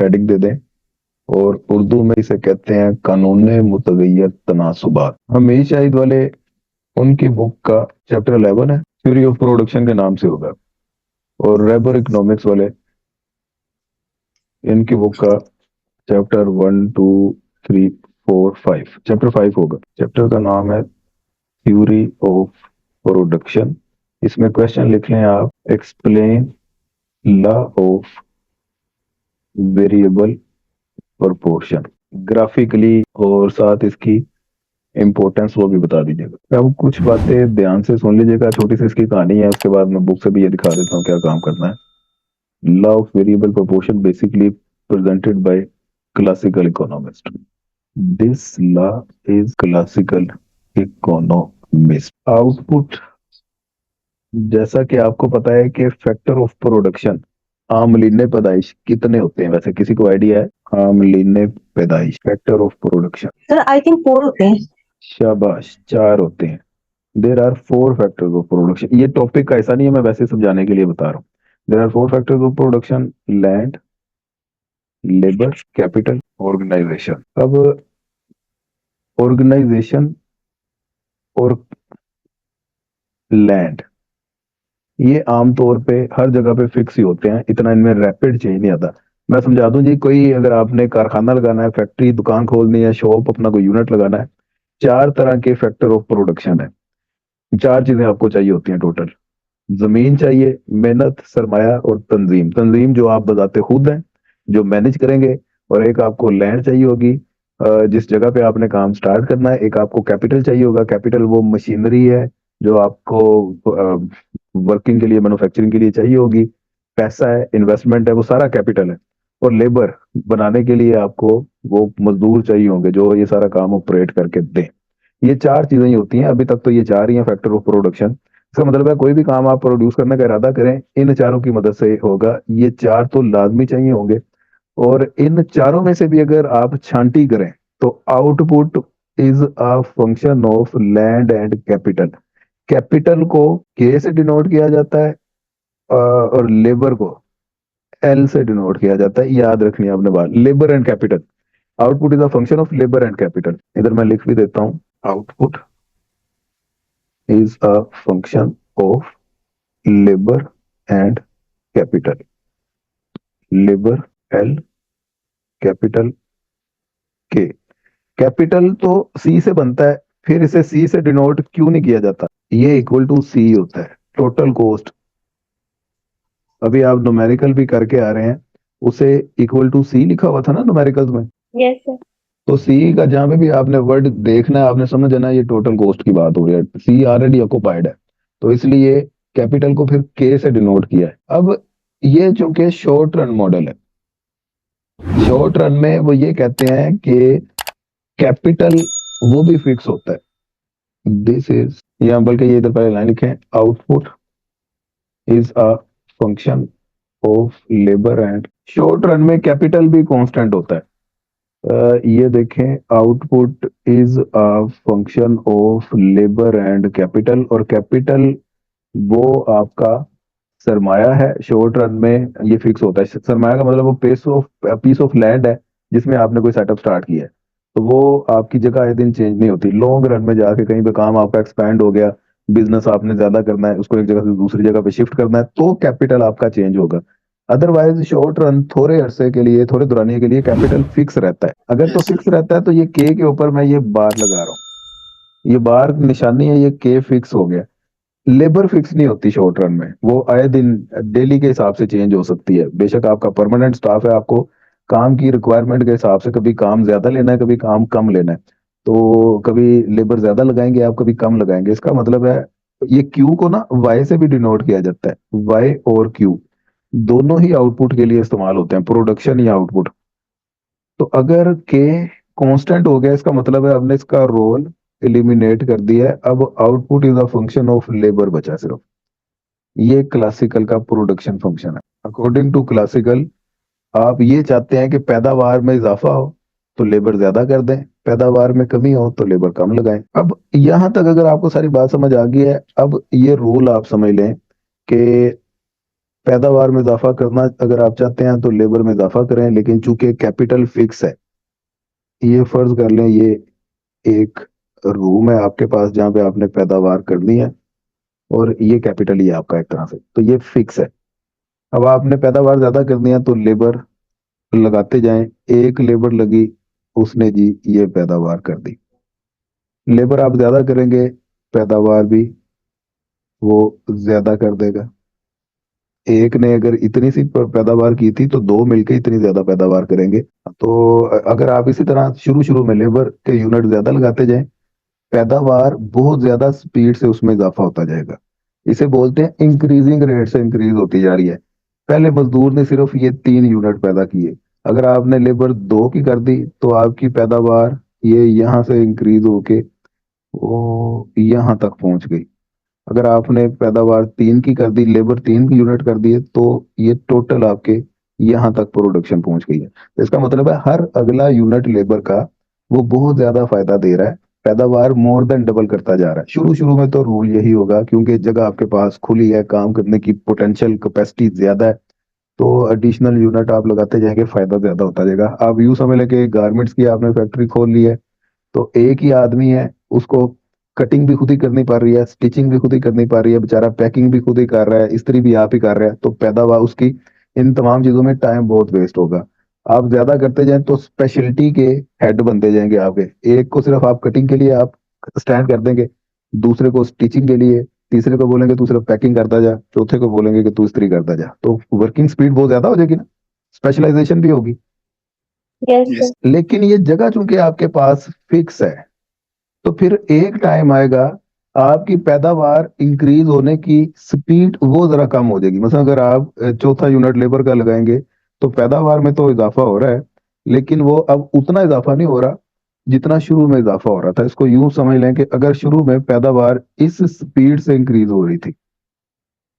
Heading दे दें, और उर्दू में इसे कहते हैं कानून मुतगय्यर तनासुबात। हमीद शाहिद वाले उनकी बुक का चैप्टर 11 है, थ्योरी ऑफ प्रोडक्शन के नाम से होगा। और रेबर इकोनॉमिक्स वाले, इनकी बुक का चैप्टर 1 2 3 4 5, चैप्टर 5 होगा। चैप्टर का नाम है थ्योरी ऑफ प्रोडक्शन। इसमें क्वेश्चन लिख लें आप, explain law of variable proportion graphically, और साथ इसकी इम्पोर्टेंस वो भी बता दीजिएगा। अब कुछ बातें ध्यान से सुन लीजिएगा, छोटी सी इसकी कहानी है, उसके बाद मैं बुक से भी ये दिखा देता हूँ क्या काम करना है। Law of variable proportion basically presented by classical economist. This law is classical economist. Output, जैसा कि आपको पता है कि फैक्टर ऑफ प्रोडक्शन, आमलीने पैदाइश कितने होते हैं? वैसे किसी को आइडिया है? आमलीने पैदाइश, factor of production. Sir I think 4 होते हैं। शाबाश, 4 होते हैं। There are 4 factors of production. ये टॉपिक का ऐसा नहीं है, मैं वैसे समझाने के लिए बता रहा हूँ। There are 4 factors of production: land, labour, capital, organisation. अब ऑर्गेनाइजेशन और लैंड, ये आमतौर पे हर जगह पे फिक्स ही होते हैं, इतना इनमें रैपिड चेंज नहीं आता। मैं समझा दूं जी, कोई अगर आपने कारखाना लगाना है, फैक्ट्री, दुकान खोलनी है, शॉप, अपना कोई यूनिट लगाना है, 4 तरह के फैक्टर ऑफ प्रोडक्शन है। 4 चीजें आपको चाहिए होती हैं टोटल। जमीन चाहिए, मेहनत, सरमाया और तंजीम। तंजीम जो आप बताते खुद हैं, जो मैनेज करेंगे। और एक आपको लैंड चाहिए होगी, जिस जगह पे आपने काम स्टार्ट करना है। एक आपको कैपिटल चाहिए होगा, कैपिटल वो मशीनरी है जो आपको वर्किंग के लिए, मैन्युफैक्चरिंग के लिए चाहिए होगी। पैसा है, इन्वेस्टमेंट है, वो सारा कैपिटल है। और लेबर बनाने के लिए आपको वो मजदूर चाहिए होंगे जो ये सारा काम ऑपरेट करके दें। ये 4 चीजें ही होती हैं। अभी तक तो ये 4 ही हैं फैक्टर ऑफ प्रोडक्शन। इसका मतलब है कोई भी काम आप प्रोड्यूस करने का इरादा करें, इन चारों की मदद से होगा। ये 4 तो लाजमी चाहिए होंगे। और इन चारों में से भी अगर आप छांटी करें तो output is a function of land and capital. Capital को के से डिनोट किया जाता है, और लेबर को एल से डिनोट किया जाता है। याद रखनी है आपने बात, labour and capital. Output is a function of labour and capital. इधर मैं लिख भी देता हूं, output is a function of labor and capital. Labor L, capital K। Capital तो C से बनता है, फिर इसे C से डिनोट क्यों नहीं किया जाता? ये इक्वल टू C होता है, टोटल कॉस्ट। अभी आप न्यूमेरिकल भी करके आ रहे हैं, उसे इक्वल टू C लिखा हुआ था ना न्यूमेरिकल्स में। Yes sir. तो C का जहां पे भी आपने वर्ड देखना है, आपने समझना है ये टोटल कॉस्ट की बात हो रही है। C ऑलरेडी ऑक्युपाइड है, तो इसलिए कैपिटल को फिर K से डिनोट किया है। अब ये चूंकि शॉर्ट रन मॉडल है, शॉर्ट रन में वो ये कहते हैं कि कैपिटल वो भी फिक्स होता है। दिस इज, या बल्कि ये इधर पहले लाइन लिखे, output is a function of labour and. Short run में कैपिटल भी कांस्टेंट होता है। ये देखें, output is a function of labour and capital. और कैपिटल वो आपका सरमाया है। शॉर्ट रन में ये फिक्स होता है। सरमाया का मतलब वो पीस ऑफ लैंड है जिसमें आपने कोई सेटअप स्टार्ट किया है, तो वो आपकी जगह आए दिन चेंज नहीं होती। लॉन्ग रन में जाके कहीं पे काम आपका एक्सपैंड हो गया, बिजनेस आपने ज्यादा करना है, उसको एक जगह से दूसरी जगह पे शिफ्ट करना है, तो कैपिटल आपका चेंज होगा। अदरवाइज शॉर्ट रन, थोड़े अरसे के लिए, थोड़े दुरानिये के लिए कैपिटल फिक्स रहता है। अगर तो फिक्स रहता है तो ये के ऊपर मैं ये बार लगा रहा हूँ, ये बार निशानी है, ये के फिक्स हो गया। लेबर फिक्स नहीं होती शॉर्ट रन में, वो आए दिन डेली के हिसाब से चेंज हो सकती है। बेशक आपका परमानेंट स्टाफ है, आपको काम की रिक्वायरमेंट के हिसाब से कभी काम ज्यादा लेना है, कभी काम कम लेना है, तो कभी लेबर ज्यादा लगाएंगे आप, कभी कम लगाएंगे। इसका मतलब है ये क्यू को ना वाई से भी डिनोट किया जाता है। वाई और क्यू दोनों ही आउटपुट के लिए इस्तेमाल होते हैं, प्रोडक्शन या आउटपुट। तो अगर के कांस्टेंट हो गया, इसका मतलब है हमने इसका रोल एलिमिनेट कर दिया है। अब output is a function of labour बचा सिर्फ। ये क्लासिकल का प्रोडक्शन फंक्शन है। अकॉर्डिंग टू क्लासिकल, आप ये चाहते हैं कि पैदावार में इजाफा हो तो लेबर ज्यादा कर दें, पैदावार में कमी हो तो लेबर कम लगाएं। अब यहां तक अगर आपको सारी बात समझ आ गई है, अब ये रूल आप समझ लें कि पैदावार में इजाफा करना अगर आप चाहते हैं तो लेबर में इजाफा करें, लेकिन चूंकि कैपिटल फिक्स है, ये फर्ज कर लें ये एक रूम है आपके पास जहाँ पे आपने पैदावार करनी है, और ये कैपिटल ही है आपका एक तरह से, तो ये फिक्स है। अब आपने पैदावार ज्यादा करनी है तो लेबर लगाते जाएं। एक लेबर लगी, उसने जी ये पैदावार कर दी। लेबर आप ज्यादा करेंगे, पैदावार भी वो ज्यादा कर देगा। एक ने अगर इतनी सी पैदावार की थी तो दो मिलके इतनी ज्यादा पैदावार करेंगे। तो अगर आप इसी तरह शुरू शुरू में लेबर के यूनिट ज्यादा लगाते जाएं, पैदावार बहुत ज्यादा स्पीड से उसमें इजाफा होता जाएगा। इसे बोलते हैं इंक्रीजिंग रेट से इंक्रीज होती जा रही है। पहले मजदूर ने सिर्फ ये 3 यूनिट पैदा किए, अगर आपने लेबर 2 की कर दी तो आपकी पैदावार ये यहाँ से इंक्रीज होके वो यहाँ तक पहुंच गई। अगर आपने पैदावार 3 की कर दी, लेबर 3 यूनिट कर दिए, तो ये टोटल आपके यहाँ तक प्रोडक्शन पहुंच गई है। तो इसका मतलब है हर अगला यूनिट लेबर का वो बहुत ज्यादा फायदा दे रहा है, पैदावार मोर देन डबल करता जा रहा है। शुरू शुरू में तो रूल यही होगा, क्योंकि जगह आपके पास खुली है, काम करने की पोटेंशियल कैपेसिटी ज्यादा है, तो एडिशनल यूनिट आप लगाते जाएंगे, फायदा ज्यादा होता जाएगा। आप यूं समझ लें कि गारमेंट्स की आपने फैक्ट्री खोल ली है, तो एक ही आदमी है, उसको कटिंग भी खुद ही करनी पड़ रही है, स्टिचिंग भी खुद ही करनी पड़ रही है, बेचारा पैकिंग भी खुद ही कर रहा है, इस्त्री भी आप ही कर रहे हैं, तो पैदावार उसकी इन तमाम चीजों में टाइम बहुत वेस्ट होगा। आप ज्यादा करते जाएं तो स्पेशलिटी के हेड बनते जाएंगे आपके। एक को सिर्फ आप कटिंग के लिए आप स्टैंड कर देंगे, दूसरे को स्टिचिंग के लिए, तीसरे को बोलेंगे तू सिर्फ पैकिंग करता जा, चौथे को बोलेंगे कि तू इस्त्री करता जा, तो वर्किंग स्पीड बहुत ज्यादा हो जाएगी ना, स्पेशलाइजेशन भी होगी। Yes sir. लेकिन ये जगह चूंकि आपके पास फिक्स है, तो फिर एक टाइम आएगा आपकी पैदावार इंक्रीज होने की स्पीड वो जरा कम हो जाएगी। मतलब अगर आप चौथा यूनिट लेबर का लगाएंगे तो पैदावार में तो इजाफा हो रहा है, लेकिन वो अब उतना इजाफा नहीं हो रहा जितना शुरू में इजाफा हो रहा था। इसको यूं समझ लें कि अगर शुरू में पैदावार इस स्पीड से इंक्रीज हो रही थी,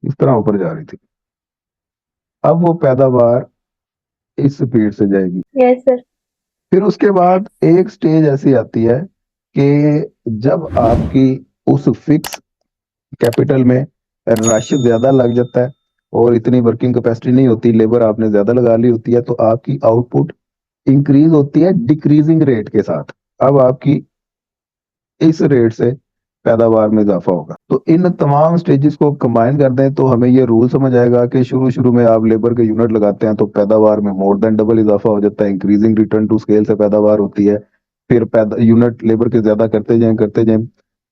इस तरह ऊपर जा रही थी, अब वो पैदावार इस स्पीड से जाएगी। Yes sir. फिर उसके बाद एक स्टेज ऐसी आती है कि जब आपकी उस फिक्स कैपिटल में रश ज्यादा लग जाता है और इतनी वर्किंग कैपेसिटी नहीं होती, लेबर आपने ज्यादा लगा ली होती है, तो आपकी आउटपुट इंक्रीज होती है डिक्रीजिंग रेट के साथ। अब आपकी इस रेट से पैदावार में इजाफा होगा। तो इन तमाम स्टेजेस को कंबाइन कर दें तो हमें ये रूल समझ आएगा कि शुरू शुरू में आप लेबर के यूनिट लगाते हैं तो पैदावार में मोर देन डबल इजाफा हो जाता है, इंक्रीजिंग रिटर्न टू स्केल से पैदावार होती है। फिर पैदा यूनिट लेबर के ज्यादा करते जाएं,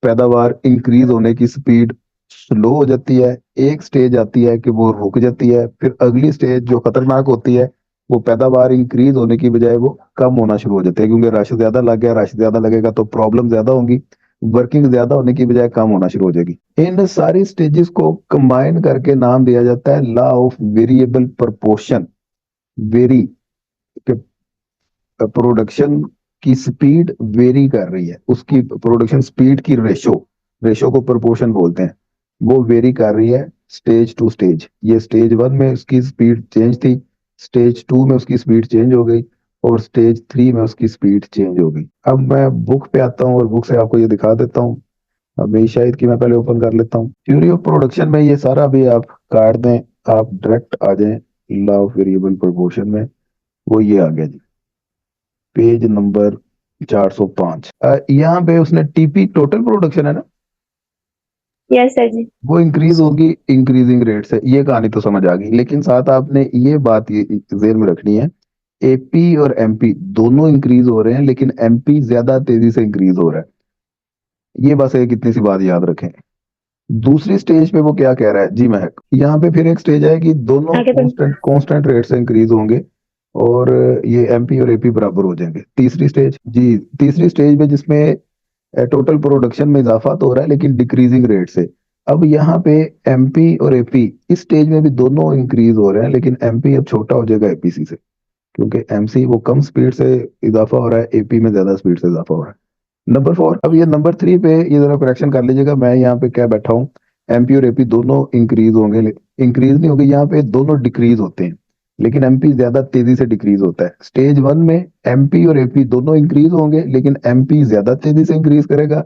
पैदावार इंक्रीज होने की स्पीड स्लो हो जाती है। एक स्टेज आती है कि वो रुक जाती है। फिर अगली स्टेज जो खतरनाक होती है, वो पैदावार इंक्रीज होने की बजाय वो कम होना शुरू हो जाती है, क्योंकि रश ज्यादा लग गया, रश ज्यादा लगेगा तो प्रॉब्लम ज्यादा होंगी, वर्किंग ज्यादा होने की बजाय कम होना शुरू हो जाएगी। इन सारी स्टेजेस को कंबाइन करके नाम दिया जाता है law of variable proportion. Very production की स्पीड वेरी कर रही है, उसकी प्रोडक्शन स्पीड की रेशो, रेशो को प्रोपोर्शन बोलते हैं, वो वेरी कर रही है स्टेज टू स्टेज। ये स्टेज 1 में उसकी स्पीड चेंज थी, स्टेज 2 में उसकी स्पीड चेंज हो गई, और स्टेज 3 में उसकी स्पीड चेंज हो गई। अब मैं बुक पे आता हूँ और बुक से आपको ये दिखा देता हूँ। अब मेरी शायद कि मैं पहले ओपन कर लेता हूँ थ्योरी ऑफ प्रोडक्शन में, ये सारा भी आप काट दें, आप डायरेक्ट आ जाएं लॉ ऑफ वेरिएबल प्रोपोर्शन में। वो ये आ गया जी, पेज नंबर 405। यहाँ पे उसने टीपी टोटल प्रोडक्शन है ना, यस सर जी। वो इंक्रीज होगी इंक्रीजिंग रेट से। ये कहानी तो समझ आ गई, लेकिन साथ आपने ये बात ये जेहन में रखनी है, एपी और एमपी दोनों इंक्रीज हो रहे हैं, लेकिन एमपी ज्यादा तेजी से इंक्रीज हो रहा है। ये बस एक इतनी सी बात याद रखें। दूसरी स्टेज पे वो क्या कह रहा है जी महक, यहाँ पे फिर एक स्टेज है कि दोनों आगे बढ़। कांस्टेंट रेट से इंक्रीज होंगे और ये एमपी और एपी बराबर हो जाएंगे। तीसरी स्टेज जी, तीसरी स्टेज में जिसमें टोटल प्रोडक्शन में इजाफा तो हो रहा है लेकिन डिक्रीजिंग रेट से। अब यहाँ पे एमपी और एपी इस स्टेज में भी दोनों इंक्रीज हो रहे हैं, लेकिन एमपी अब छोटा हो जाएगा एपीसी से, क्योंकि एमसी वो कम स्पीड से इजाफा हो रहा है, एपी में ज्यादा स्पीड से इजाफा हो रहा है। नंबर 4, अब ये नंबर 3 पे ये जरा करेक्शन कर लीजिएगा, मैं यहाँ पे क्या बैठा हूँ, एमपी और एपी दोनों इंक्रीज होंगे, इंक्रीज नहीं होंगे, यहाँ पे दोनों डिक्रीज होते हैं, लेकिन एमपी ज्यादा तेजी से डिक्रीज होता है। स्टेज 1 में एमपी और एपी दोनों इंक्रीज होंगे, लेकिन एमपी ज्यादा तेजी से इंक्रीज करेगा।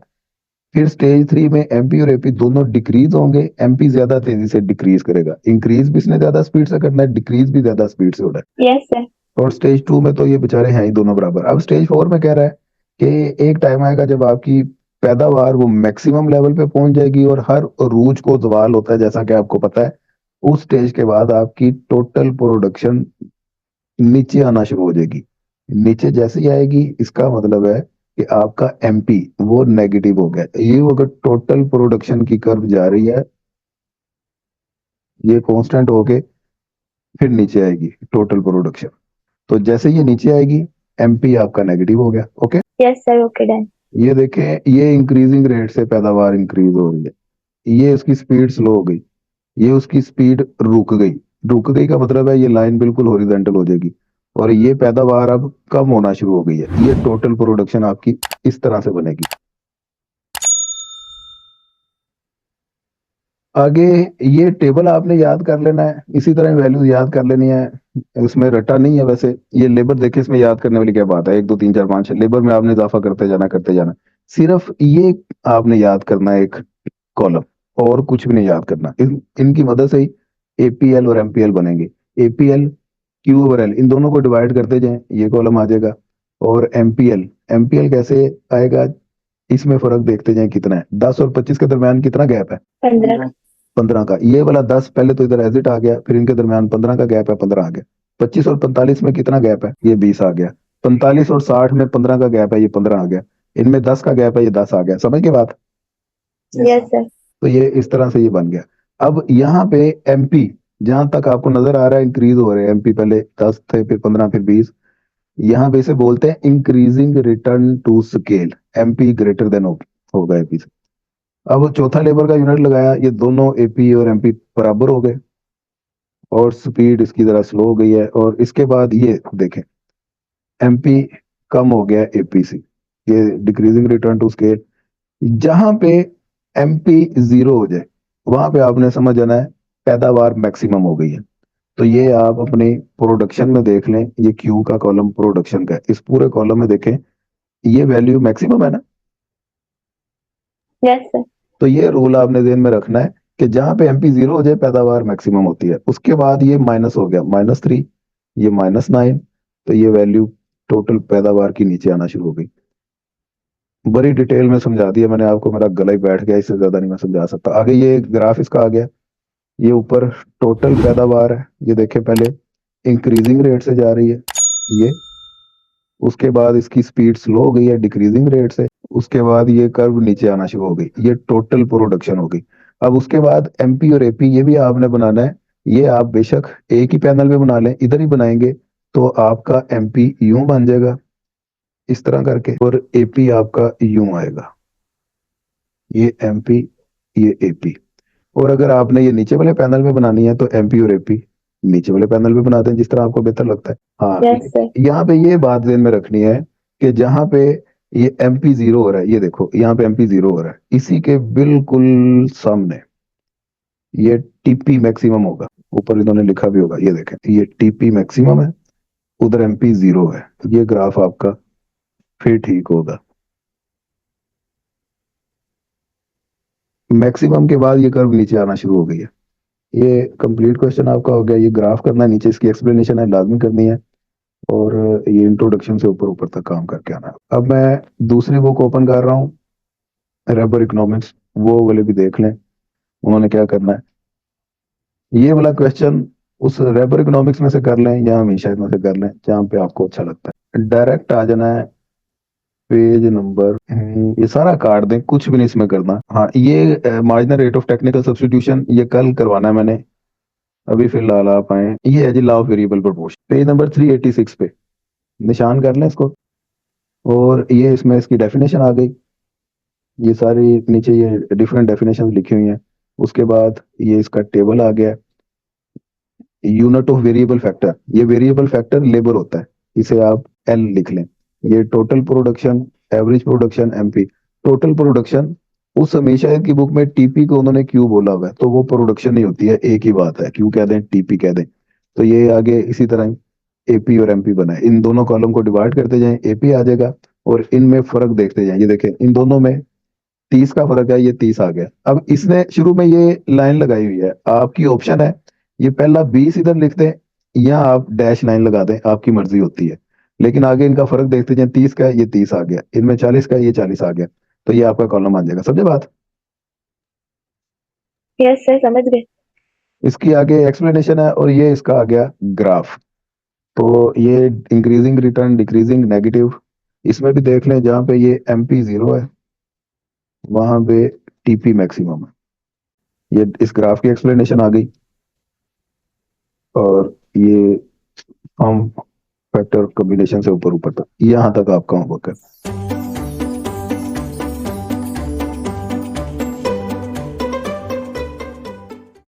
फिर स्टेज 3 में एमपी और एपी दोनों डिक्रीज होंगे, एमपी ज्यादा तेजी से डिक्रीज करेगा, इंक्रीज भी इसने ज्यादा स्पीड से करना है, डिक्रीज भी ज्यादा स्पीड से हो रहा है। Yes, sir. और स्टेज 2 में तो ये बेचारे हैं ही दोनों बराबर। अब स्टेज 4 में कह रहा है कि एक टाइम आएगा जब आपकी पैदावार वो मैक्सिमम लेवल पे पहुंच जाएगी और हर रूज को जवाल होता है, जैसा कि आपको पता है। उस स्टेज के बाद आपकी टोटल प्रोडक्शन नीचे आना शुरू हो जाएगी। नीचे जैसे ही आएगी इसका मतलब है कि आपका एमपी वो नेगेटिव हो गया। ये अगर टोटल प्रोडक्शन की कर्व जा रही है, ये कांस्टेंट होके फिर नीचे आएगी टोटल प्रोडक्शन। तो जैसे ये नीचे आएगी एमपी आपका नेगेटिव हो गया। Okay, Yes, sir. Okay, done. ये देखें, ये इंक्रीजिंग रेट से पैदावार इंक्रीज हो रही है, ये उसकी स्पीड स्लो हो गई, ये उसकी स्पीड रुक गई। रुक गई का मतलब है ये लाइन बिल्कुल हॉरिजॉन्टल हो जाएगी और ये पैदावार अब कम होना शुरू हो गई है। ये टोटल प्रोडक्शन आपकी इस तरह से बनेगी। आगे ये टेबल आपने याद कर लेना है, इसी तरह वैल्यूज याद कर लेनी है। इसमें रटा नहीं है वैसे। ये लेबर देखे, इसमें याद करने वाली क्या बात है, 1 2 3 4 5 लेबर में आपने इजाफा करते जाना। सिर्फ ये आपने याद करना है, एक कॉलम, और कुछ भी नहीं याद करना। इनकी मदद से ही एपीएल और एमपीएल बनेंगे। एपीएल क्यू ओवर एल, इन दोनों को डिवाइड करते जाएं, ये कॉलम आ जाएगा। और एमपीएल, एमपीएल कैसे आएगा, इसमें फर्क देखते जाएं कितना है। 10 और 25 के दरमियान कितना गैप है, 15. 15 का। ये वाला 10 पहले तो इधर एजिट आ गया, फिर इनके दरमियान 15 का गैप है, 15 आ गया। 25 और 45 में कितना गैप है, ये 20 आ गया। 45 और 60 में 15 का गैप है, ये 15 आ गया। इनमें 10 का गैप है, ये 10 आ गया। समझ के बात। Yes, sir. तो ये इस तरह से ये बन गया। अब यहाँ पे एमपी जहां तक आपको नजर आ रहा है इंक्रीज हो रहे हैं, एमपी पहले 10 थे, फिर 15, फिर 20। यहाँ पे इसे बोलते हैं increasing return to scale. MP greater than होगा एपी से। अब चौथा लेबर का यूनिट लगाया, ये दोनों एपी और एमपी बराबर हो गए और स्पीड इसकी जरा स्लो हो गई है। और इसके बाद ये देखें, एमपी कम हो गया एपी से, ये डिक्रीजिंग रिटर्न टू स्केल। जहां पे एमपी 0 हो जाए वहां पे आपने समझ जाना है पैदावार मैक्सिमम हो गई है। तो ये आप अपने प्रोडक्शन में देख लें, ये क्यू का कॉलम प्रोडक्शन का है, इस पूरे कॉलम में देखें ये वैल्यू मैक्सिमम है ना। Yes, sir. तो ये रूल आपने ध्यान में रखना है कि जहां पे एमपी 0 हो जाए पैदावार मैक्सिमम होती है। उसके बाद ये माइनस हो गया, -3, ये -9, तो ये वैल्यू टोटल पैदावार की नीचे आना शुरू हो गई। बड़ी डिटेल में समझा दिया मैंने आपको, मेरा गला ही बैठ गया, इससे ज्यादा नहीं मैं समझा सकता। आगे ये ग्राफ इसका आ गया, ये ऊपर टोटल पैदावार है, ये देखें पहले इंक्रीजिंग रेट से जा रही है ये। उसके बाद इसकी स्पीड स्लो हो गई है डिक्रीजिंग रेट से। उसके बाद ये कर्व नीचे आना शुरू हो गई, ये टोटल प्रोडक्शन हो गई। अब उसके बाद एमपी और एपी ये भी आपने बनाना है। ये आप बेशक एक ही पैनल में बना लें, इधर ही बनाएंगे तो आपका एमपी यूं बन जाएगा इस तरह करके, और एपी आपका यूं आएगा, ये एमपी, ये एपी। और अगर आपने ये नीचे वाले पैनल में बनानी है तो एमपी और एपी नीचे वाले पैनल में बनाते हैं, जिस तरह आपको बेहतर लगता है। हाँ, Yes, sir. यहाँ पे ये बात ध्यान में रखनी है कि जहां पे ये एमपी 0 हो रहा है, ये देखो यहाँ पे एमपी 0 हो रहा है, इसी के बिल्कुल सामने ये टीपी मैक्सिमम होगा। ऊपर इन्होंने लिखा भी होगा, ये देखें, ये टीपी मैक्सिमम है, उधर एमपी 0 है। ये ग्राफ आपका फिर ठीक होगा। मैक्सिमम के बाद ये कर्व नीचे आना शुरू हो गई है। ये कंप्लीट क्वेश्चन आपका हो गया। ये ग्राफ करना है, नीचे इसकी एक्सप्लेनेशन है, लाजमी करनी है। और ये इंट्रोडक्शन से ऊपर ऊपर तक काम करके आना है। अब मैं दूसरी बुक ओपन कर रहा हूँ, रबर इकोनॉमिक्स, वो वाले भी देख लें उन्होंने क्या करना है। ये वाला क्वेश्चन उस रबर इकोनॉमिक्स में से कर लें या हमेशा में से कर लें, जहाँ पे आपको अच्छा लगता है। डायरेक्ट आ जाना है पेज नंबर, ये सारा काट दें, कुछ भी नहीं इसमें करना। हाँ, ये marginal rate of technical substitution ये कल करवाना है मैंने, अभी फिलहाल आप आए। ये है जी law of variable proportion, page number 386 पे निशान कर लें इसको। और ये इसमें इसकी डेफिनेशन आ गई, ये सारी नीचे ये डिफरेंट डेफिनेशन लिखी हुई हैं। उसके बाद ये इसका टेबल आ गया, यूनिट ऑफ वेरिएबल फैक्टर, ये वेरिएबल फैक्टर लेबर होता है, इसे आप एल लिख लें। ये total production, average production, MP. Total production उस हमेशा की बुक में टीपी को उन्होंने क्यू बोला हुआ है, तो वो प्रोडक्शन नहीं होती है, एक ही बात है, क्यू कह दें टीपी कह दें। तो ये आगे इसी तरह एपी और एमपी बना है। इन दोनों कॉलम को डिवाइड करते जाएं, एपी आ जाएगा। और इनमें फर्क देखते जाएं, ये देखें इन दोनों में 30 का फर्क है, ये 30 आ गया। अब इसने शुरू में ये लाइन लगाई हुई है, आपकी ऑप्शन है ये पहला 20 इधर लिख दें या आप डैश लाइन लगा दें, आपकी मर्जी होती है। लेकिन आगे इनका फर्क देखते जाए, 30 का है ये 30 आ गया, इनमें 40 का है ये 40 आ गया, तो ये आपका कॉलम आ जाएगा। समझे बात? यस सर, समझ गए। इसकी आगे एक्सप्लेनेशन है और ये इसका आ गया ग्राफ। तो ये इंक्रीजिंग रिटर्न, डिक्रीजिंग, नेगेटिव, इसमें भी देख लें जहाँ पे ये MP 0 है वहां पे TP मैक्सिमम है। ये इस ग्राफ की एक्सप्लेनेशन आ गई। और ये हम फैक्टर कॉम्बिनेशन से ऊपर ऊपर तक, यहाँ तक आपका होमवर्क है।